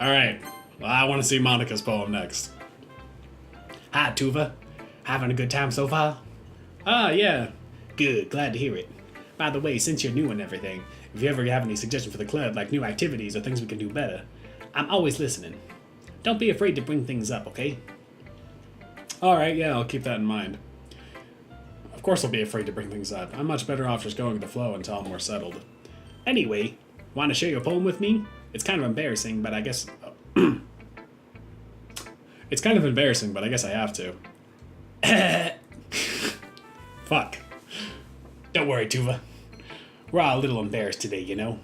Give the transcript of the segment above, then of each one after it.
Alright, well, I want to see Monica's poem next. Hi, Tuva. Having a good time so far? Ah, yeah. Good, glad to hear it. By the way, since you're new and everything, if you ever have any suggestions for the club, like new activities or things we can do better, I'm always listening. Don't be afraid to bring things up, okay? Alright, yeah, I'll keep that in mind. Of course I'll be afraid to bring things up. I'm much better off just going with the flow until I'm more settled. Anyway, want to share your poem with me? It's kind of embarrassing, but I guess... It's kind of embarrassing, but I guess I have to. Fuck. Don't worry, Tuva. We're all a little embarrassed today, you know?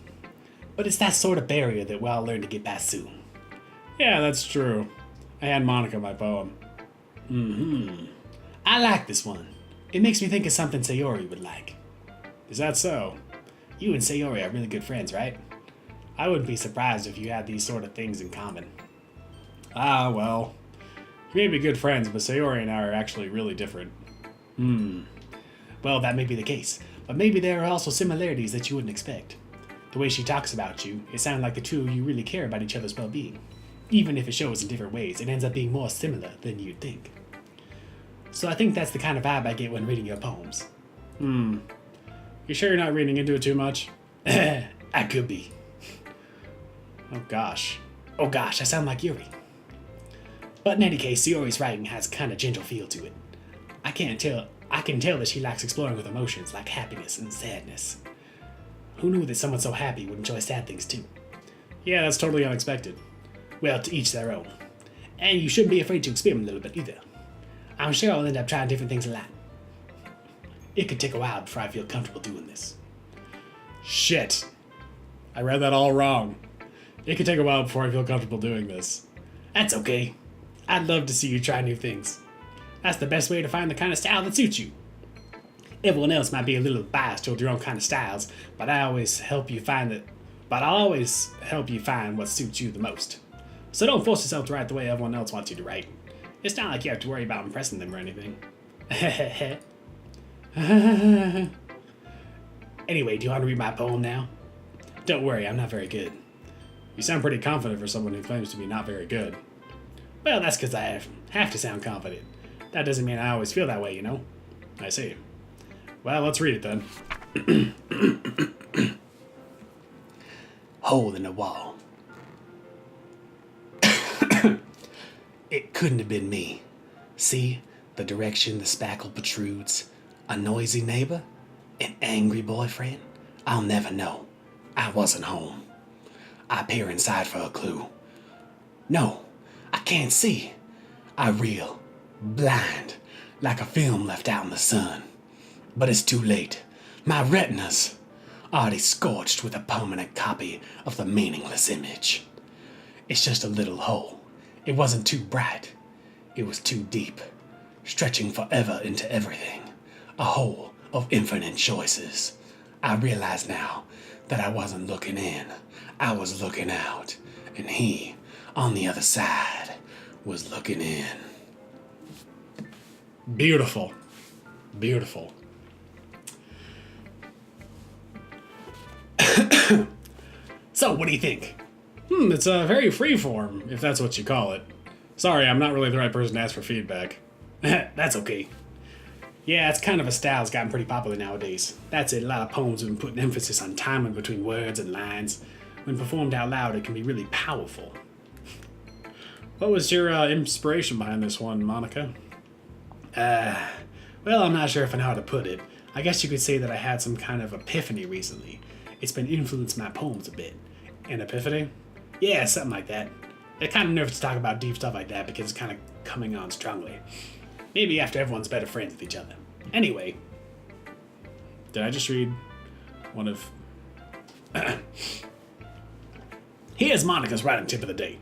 But it's that sort of barrier that we'll all learn to get past soon. Yeah, that's true. I hand Monica my poem. I like this one. It makes me think of something Sayori would like. Is that so? You and Sayori are really good friends, right? I wouldn't be surprised if you had these sort of things in common. Ah, well. We may be good friends, but Sayori and I are actually really different. Well, that may be the case, but maybe there are also similarities that you wouldn't expect. The way she talks about you, it sounds like the two of you really care about each other's well-being. Even if it shows in different ways, it ends up being more similar than you'd think. So I think that's the kind of vibe I get when reading your poems. You sure you're not reading into it too much? I could be. Oh gosh, I sound like Yuri. But in any case, Sayori's writing has a kind of gentle feel to it. I can tell that she likes exploring with emotions like happiness and sadness. Who knew that someone so happy would enjoy sad things too? Yeah, that's totally unexpected. Well, to each their own. And you shouldn't be afraid to experiment a little bit either. I'm sure I'll end up trying different things a lot. It could take a while before I feel comfortable doing this. Shit. I read that all wrong. It could take a while before I feel comfortable doing this. That's okay. I'd love to see you try new things. That's the best way to find the kind of style that suits you. Everyone else might be a little biased toward their own kind of styles, but I'll always help you find what suits you the most. So don't force yourself to write the way everyone else wants you to write. It's not like you have to worry about impressing them or anything. Anyway, do you want to read my poem now? Don't worry, I'm not very good. You sound pretty confident for someone who claims to be not very good. Well, that's because I have to sound confident. That doesn't mean I always feel that way, you know? I see. Well, let's read it then. Hole in the wall. It couldn't have been me. See, the direction the spackle protrudes. A noisy neighbor? An angry boyfriend? I'll never know. I wasn't home. I peer inside for a clue. No, I can't see. I reel, blind, like a film left out in the sun. But it's too late. My retinas already scorched with a permanent copy of the meaningless image. It's just a little hole. It wasn't too bright. It was too deep, stretching forever into everything. A hole of infinite choices. I realize now that I wasn't looking in. I was looking out. And he, on the other side, was looking in. Beautiful. Beautiful. So, what do you think? It's a very freeform, if that's what you call it. Sorry, I'm not really the right person to ask for feedback. That's okay. Yeah, it's kind of a style that's gotten pretty popular nowadays. That's it, a lot of poems have been putting emphasis on timing between words and lines. When performed out loud, it can be really powerful. What was your inspiration behind this one, Monica? Well, I'm not sure if I know how to put it. I guess you could say that I had some kind of epiphany recently. It's been influenced my poems a bit. An epiphany? Yeah, something like that. I'm kind of nervous to talk about deep stuff like that because it's kind of coming on strongly. Maybe after everyone's better friends with each other. Anyway. Did I just read one of... Here's Monica's writing tip of the day.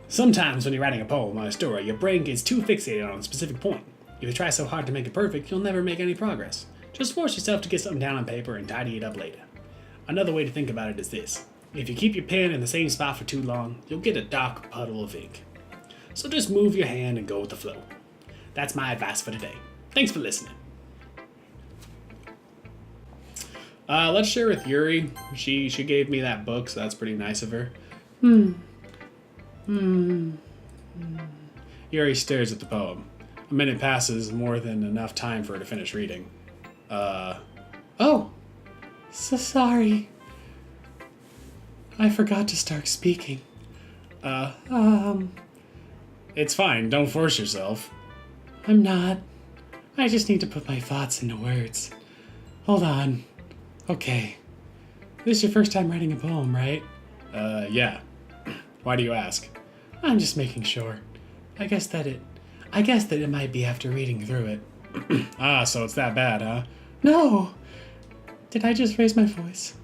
Sometimes when you're writing a poem or a story, your brain gets too fixated on a specific point. If you try so hard to make it perfect, you'll never make any progress. Just force yourself to get something down on paper and tidy it up later. Another way to think about it is this. If you keep your pen in the same spot for too long, you'll get a dark puddle of ink. So just move your hand and go with the flow. That's my advice for today. Thanks for listening. Let's share with Yuri. She gave me that book, so that's pretty nice of her. Yuri stares at the poem. A minute passes, more than enough time for her to finish reading. Oh! So sorry. I forgot to start speaking. It's fine, don't force yourself. I'm not. I just need to put my thoughts into words. Hold on. Okay. This is your first time writing a poem, right? Yeah. Why do you ask? I'm just making sure. I guess that it might be after reading through it. Ah, so it's that bad, huh? No! Did I just raise my voice?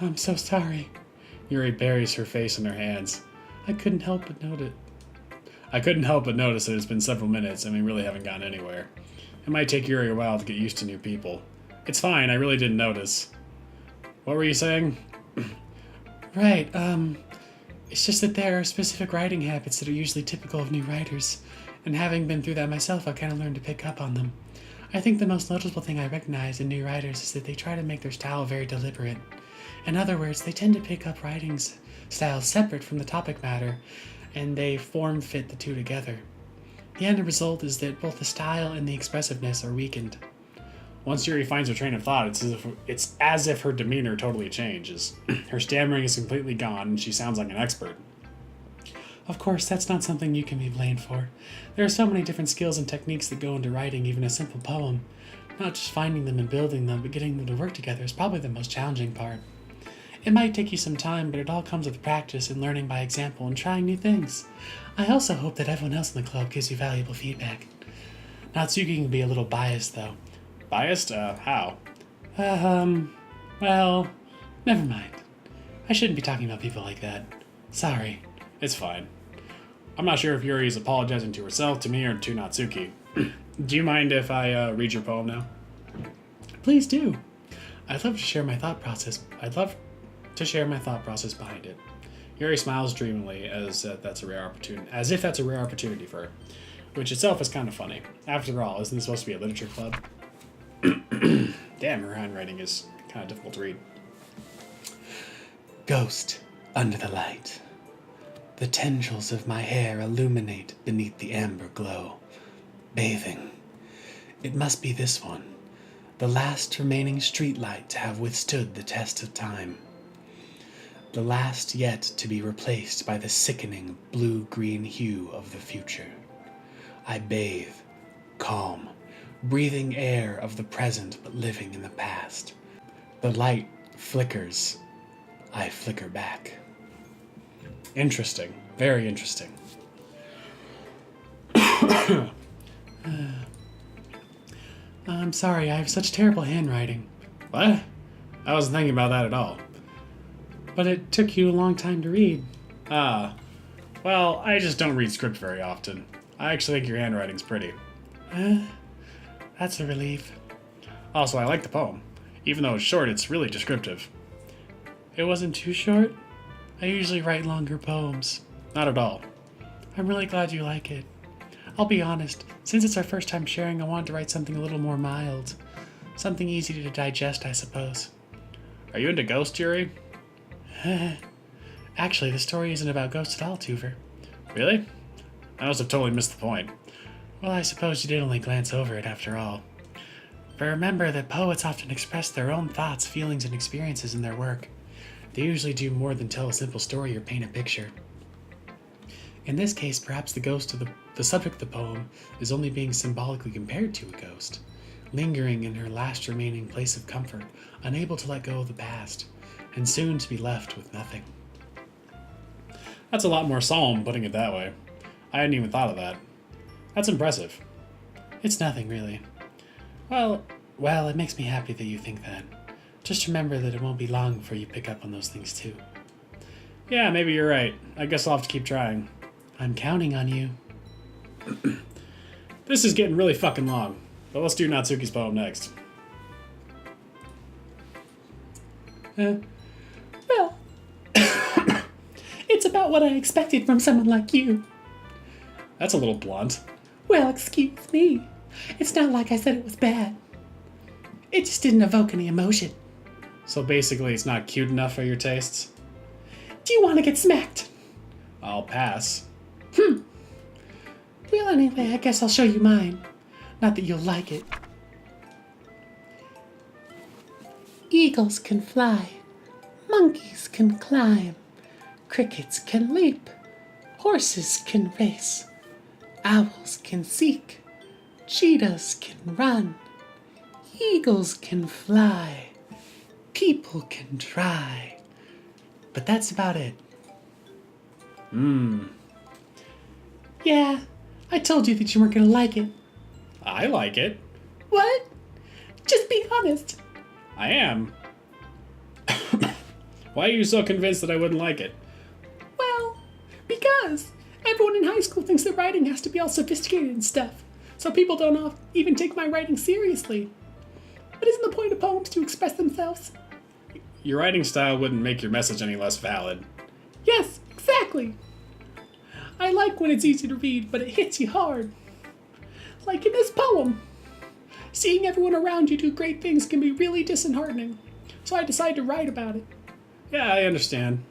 I'm so sorry. Yuri buries her face in her hands. I couldn't help but notice that it's been several minutes and we really haven't gotten anywhere. It might take Yuri a while to get used to new people. It's fine, I really didn't notice. What were you saying? Right, it's just that there are specific writing habits that are usually typical of new writers, and having been through that myself, I've kind of learned to pick up on them. I think the most noticeable thing I recognize in new writers is that they try to make their style very deliberate. In other words, they tend to pick up writing styles separate from the topic matter, and they form-fit the two together. The end result is that both the style and the expressiveness are weakened. Once Yuri finds her train of thought, it's as if her demeanor totally changes. Her stammering is completely gone, and she sounds like an expert. Of course, that's not something you can be blamed for. There are so many different skills and techniques that go into writing even a simple poem. Not just finding them and building them, but getting them to work together is probably the most challenging part. It might take you some time, but it all comes with practice and learning by example and trying new things. I also hope that everyone else in the club gives you valuable feedback. Natsuki can be a little biased, though. Biased? How? Well, never mind. I shouldn't be talking about people like that. Sorry. It's fine. I'm not sure if Yuri is apologizing to herself, to me, or to Natsuki. Do you mind if I read your poem now? Please do. I'd love to share my thought process behind it. Yuri smiles dreamily as if that's a rare opportunity for her, which itself is kind of funny. After all, isn't this supposed to be a literature club? Damn, her handwriting is kind of difficult to read. Ghost under the light. The tendrils of my hair illuminate beneath the amber glow. Bathing. It must be this one, the last remaining streetlight to have withstood the test of time. The last yet to be replaced by the sickening blue-green hue of the future. I bathe, calm, breathing air of the present but living in the past. The light flickers. I flicker back. Interesting. Very interesting. I'm sorry, I have such terrible handwriting. What? I wasn't thinking about that at all. But it took you a long time to read. Well, I just don't read script very often. I actually think your handwriting's pretty. That's a relief. Also, I like the poem. Even though it's short, it's really descriptive. It wasn't too short? I usually write longer poems. Not at all. I'm really glad you like it. I'll be honest, since it's our first time sharing, I wanted to write something a little more mild. Something easy to digest, I suppose. Are you into ghosts, Yuri? Actually, the story isn't about ghosts at all, Tuver. Really? I must have totally missed the point. Well, I suppose you did only glance over it after all. But remember that poets often express their own thoughts, feelings, and experiences in their work. They usually do more than tell a simple story or paint a picture. In this case, perhaps the subject of the poem is only being symbolically compared to a ghost, lingering in her last remaining place of comfort, unable to let go of the past, and soon to be left with nothing. That's a lot more solemn, putting it that way. I hadn't even thought of that. That's impressive. It's nothing, really. Well, it makes me happy that you think that. Just remember that it won't be long before you pick up on those things too. Yeah, maybe you're right. I guess I'll have to keep trying. I'm counting on you. This is getting really fucking long, but let's do Natsuki's poem next. Well, it's about what I expected from someone like you. That's a little blunt. Well, excuse me. It's not like I said it was bad. It just didn't evoke any emotion. So basically, it's not cute enough for your tastes? Do you want to get smacked? I'll pass. Well, anyway, I guess I'll show you mine. Not that you'll like it. Eagles can fly. Monkeys can climb. Crickets can leap. Horses can race. Owls can seek. Cheetahs can run. Eagles can fly. People can try. But that's about it. Yeah, I told you that you weren't gonna like it. I like it. What? Just be honest. I am. Why are you so convinced that I wouldn't like it? Well, because everyone in high school thinks that writing has to be all sophisticated and stuff, so people don't even take my writing seriously. But isn't the point of poems to express themselves? Your writing style wouldn't make your message any less valid. Yes, exactly. I like when it's easy to read, but it hits you hard. Like in this poem. Seeing everyone around you do great things can be really disheartening, so I decided to write about it. Yeah, I understand.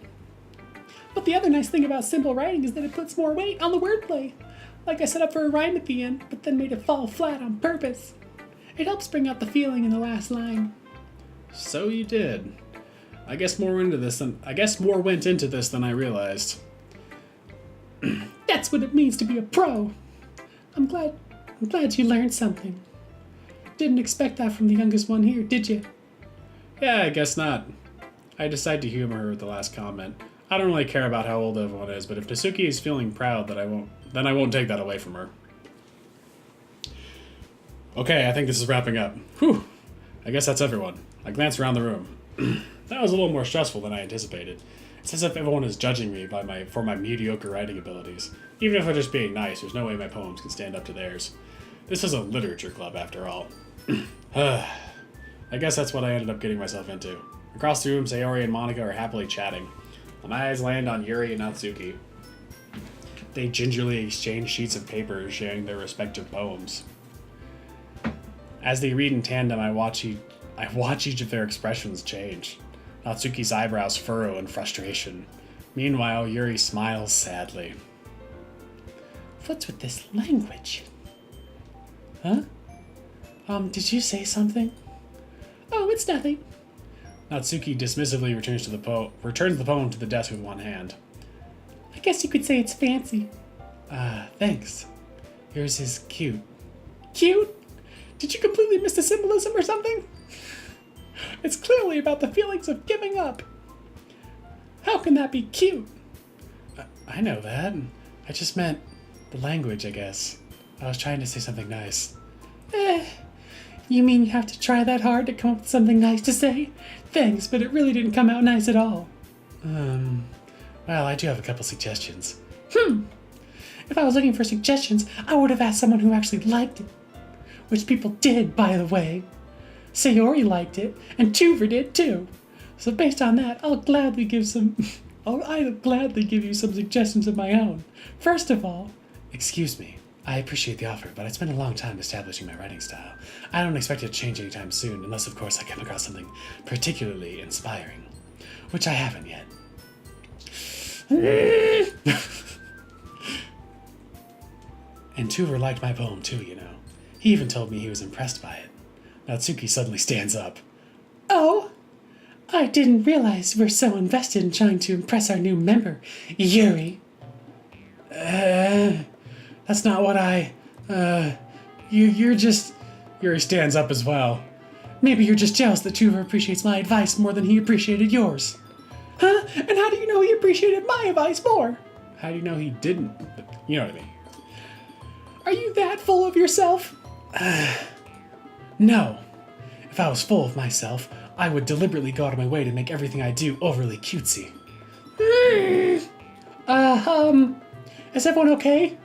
But the other nice thing about simple writing is that it puts more weight on the wordplay. Like I set up for a rhyme at the end, but then made it fall flat on purpose. It helps bring out the feeling in the last line. So you did. I guess more went into this than I realized. That's what it means to be a pro. I'm glad you learned something. Didn't expect that from the youngest one here, did you? Yeah, I guess not. I decided to humor her with the last comment. I don't really care about how old everyone is, but if Natsuki is feeling proud, then I won't take that away from her. Okay, I think this is wrapping up. Whew. I guess that's everyone. I glance around the room. That was a little more stressful than I anticipated. It's as if everyone is judging me for my mediocre writing abilities. Even if I'm just being nice, there's no way my poems can stand up to theirs. This is a literature club, after all. I guess that's what I ended up getting myself into. Across the room, Sayori and Monica are happily chatting. My eyes land on Yuri and Natsuki. They gingerly exchange sheets of paper, sharing their respective poems. As they read in tandem, I watch each of their expressions change. Natsuki's eyebrows furrow in frustration. Meanwhile, Yuri smiles sadly. What's with this language? Huh? Did you say something? Oh, it's nothing. Natsuki dismissively returns the poem to the desk with one hand. I guess you could say it's fancy. Thanks. Yours is cute. Cute? Did you completely miss the symbolism or something? It's clearly about the feelings of giving up. How can that be cute? I know that. I just meant the language, I guess. I was trying to say something nice. You mean you have to try that hard to come up with something nice to say? Thanks, but it really didn't come out nice at all. Well, I do have a couple suggestions. If I was looking for suggestions, I would have asked someone who actually liked it. Which people did, by the way. Sayori liked it, and Tuver did too. So based on that, I'll gladly give you some suggestions of my own. First of all, excuse me. I appreciate the offer, but it's been a long time establishing my writing style. I don't expect it to change anytime soon, unless of course I come across something particularly inspiring. Which I haven't yet. And Tuver liked my poem too, you know. He even told me he was impressed by it. Natsuki suddenly stands up. Oh, I didn't realize we're so invested in trying to impress our new member, Yuri. That's not what you're just... Yuri stands up as well. Maybe you're just jealous that Tuver appreciates my advice more than he appreciated yours. Huh? And how do you know he appreciated my advice more? How do you know he didn't? You know what I mean. Are you that full of yourself? No. If I was full of myself, I would deliberately go out of my way to make everything I do overly cutesy. Is everyone okay?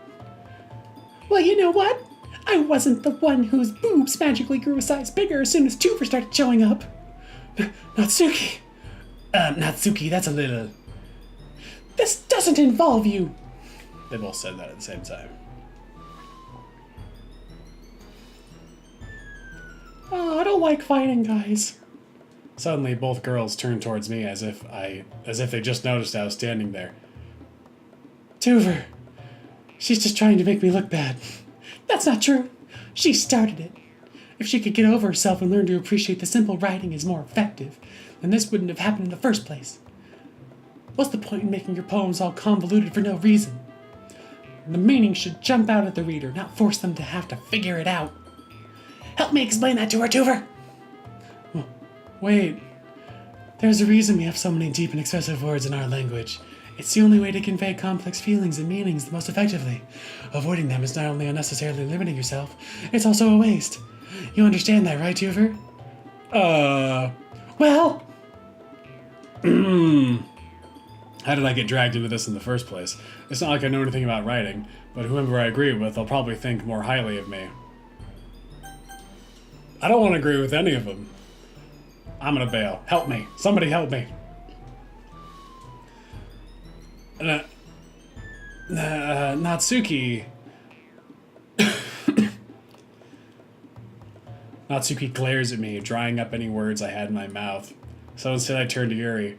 Well, you know what? I wasn't the one whose boobs magically grew a size bigger as soon as Tuver started showing up. Natsuki! Natsuki, that's a little... This doesn't involve you! They both said that at the same time. Oh, I don't like fighting, guys. Suddenly, both girls turned towards me as if they just noticed I was standing there. Tuver, she's just trying to make me look bad. That's not true. She started it. If she could get over herself and learn to appreciate the simple writing is more effective, then this wouldn't have happened in the first place. What's the point in making your poems all convoluted for no reason? The meaning should jump out at the reader, not force them to have to figure it out. Help me explain that to her, Tuver! Wait. There's a reason we have so many deep and expressive words in our language. It's the only way to convey complex feelings and meanings the most effectively. Avoiding them is not only unnecessarily limiting yourself, it's also a waste. You understand that, right, Tuver? Well... How did I get dragged into this in the first place? It's not like I know anything about writing, but whoever I agree with, they'll probably think more highly of me. I don't want to agree with any of them. I'm gonna bail. Help me. Somebody help me. Natsuki. Natsuki glares at me, drying up any words I had in my mouth. So instead I turn to Yuri.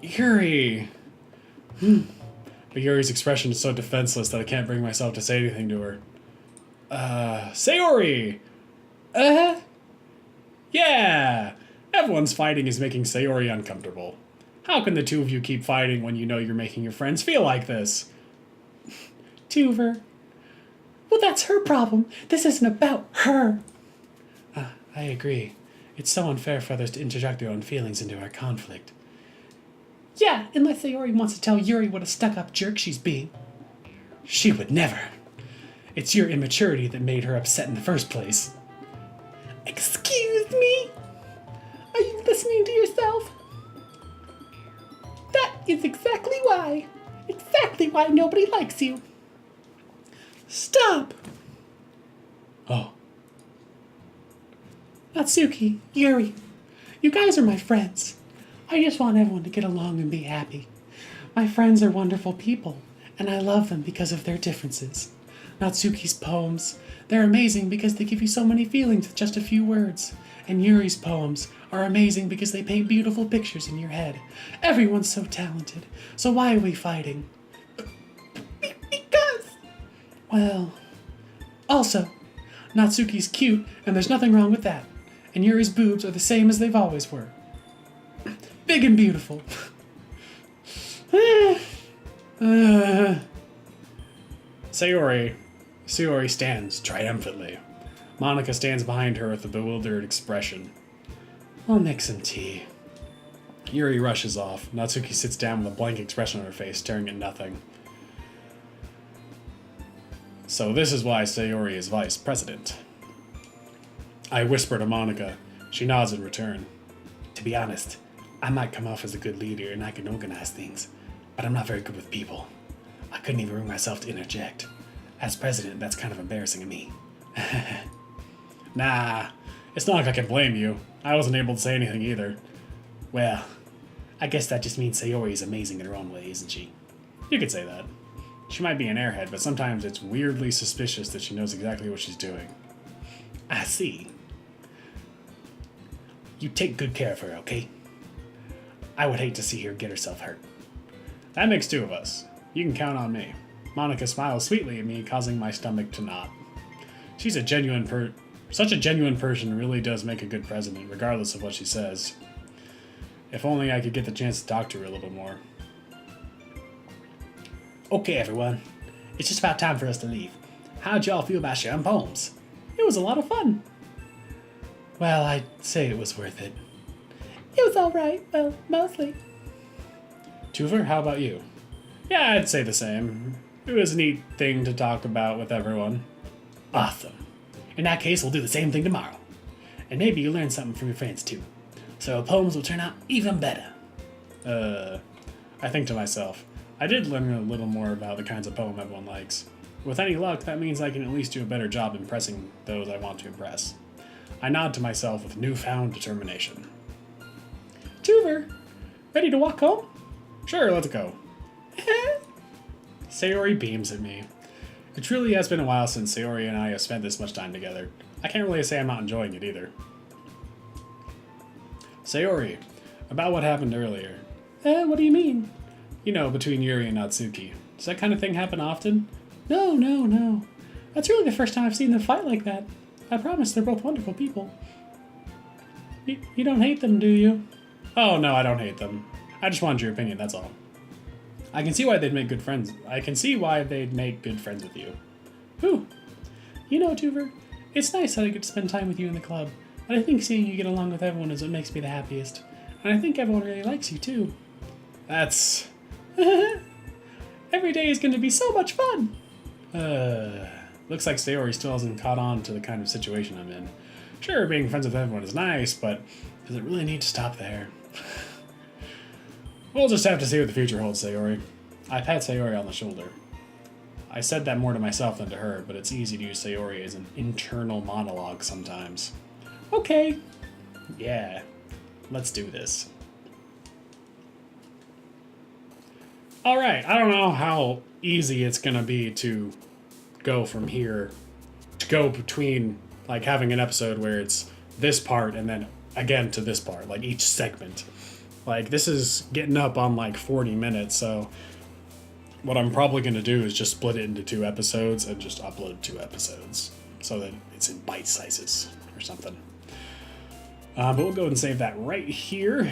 Yuri! But Yuri's expression is so defenseless that I can't bring myself to say anything to her. Sayori! Yeah! Everyone's fighting is making Sayori uncomfortable. How can the two of you keep fighting when you know you're making your friends feel like this? Tuver. Well, that's her problem. This isn't about her. I agree. It's so unfair for others to interject their own feelings into our conflict. Yeah, unless Sayori wants to tell Yuri what a stuck-up jerk she's being. She would never. It's your immaturity that made her upset in the first place. Excuse me? Are you listening to yourself? That is exactly why. Exactly why nobody likes you. Stop! Oh. Natsuki, Yuri, you guys are my friends. I just want everyone to get along and be happy. My friends are wonderful people, and I love them because of their differences. Natsuki's poems, they're amazing because they give you so many feelings with just a few words. And Yuri's poems are amazing because they paint beautiful pictures in your head. Everyone's so talented, so why are we fighting? Because... Well... Also, Natsuki's cute, and there's nothing wrong with that. And Yuri's boobs are the same as they've always were. Big and beautiful. Sayori stands triumphantly. Monica stands behind her with a bewildered expression. I'll make some tea. Yuri rushes off. Natsuki sits down with a blank expression on her face, staring at nothing. So this is why Sayori is vice president. I whisper to Monica. She nods in return. To be honest, I might come off as a good leader and I can organize things, but I'm not very good with people. I couldn't even bring myself to interject. As president, that's kind of embarrassing of me. Nah, it's not like I can blame you. I wasn't able to say anything either. Well, I guess that just means Sayori is amazing in her own way, isn't she? You could say that. She might be an airhead, but sometimes it's weirdly suspicious that she knows exactly what she's doing. I see. You take good care of her, okay? I would hate to see her get herself hurt. That makes two of us. You can count on me. Monica smiles sweetly at me, causing my stomach to knot. She's such a genuine person really does make a good president, regardless of what she says. If only I could get the chance to talk to her a little more. Okay, everyone. It's just about time for us to leave. How'd y'all feel about sharing poems? It was a lot of fun. Well, I'd say it was worth it. It was alright. Well, mostly. Tuver, how about you? Yeah, I'd say the same. It was a neat thing to talk about with everyone. Awesome. In that case, we'll do the same thing tomorrow. And maybe you'll learn something from your friends too. So poems will turn out even better. I think to myself, I did learn a little more about the kinds of poem everyone likes. With any luck, that means I can at least do a better job impressing those I want to impress. I nod to myself with newfound determination. Tuver, ready to walk home? Sure, let's go. Sayori beams at me. It truly has been a while since Sayori and I have spent this much time together. I can't really say I'm not enjoying it either. Sayori, about what happened earlier. What do you mean? You know, between Yuri and Natsuki. Does that kind of thing happen often? No, no, no. That's really the first time I've seen them fight like that. I promise they're both wonderful people. You don't hate them, do you? Oh, no, I don't hate them. I just wanted your opinion, that's all. I can see why they'd make good friends. I can see why they'd make good friends with you. Ooh. You know, Tuver, it's nice that I get to spend time with you in the club, and I think seeing you get along with everyone is what makes me the happiest. And I think everyone really likes you, too. That's... Every day is going to be so much fun! Looks like Sayori still hasn't caught on to the kind of situation I'm in. Sure, being friends with everyone is nice, but does it really need to stop there? We'll just have to see what the future holds, Sayori. I pat Sayori on the shoulder. I said that more to myself than to her, but it's easy to use Sayori as an internal monologue sometimes. Okay. Yeah, let's do this. Alright, I don't know how easy it's gonna be to go from here, to go between, like, having an episode where it's this part and then again to this part, like each segment. Like, this is getting up on like 40 minutes, so what I'm probably gonna do is just split it into 2 episodes and just upload 2 episodes so that it's in bite sizes or something. But we'll go ahead and save that right here.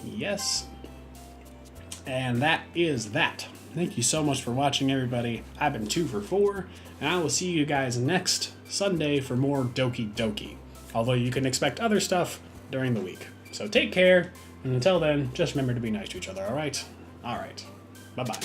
Yes. And that is that. Thank you so much for watching, everybody. I've been 2 for 4, and I will see you guys next Sunday for more Doki Doki. Although you can expect other stuff during the week. So take care, and until then, just remember to be nice to each other, alright? Alright. Bye-bye.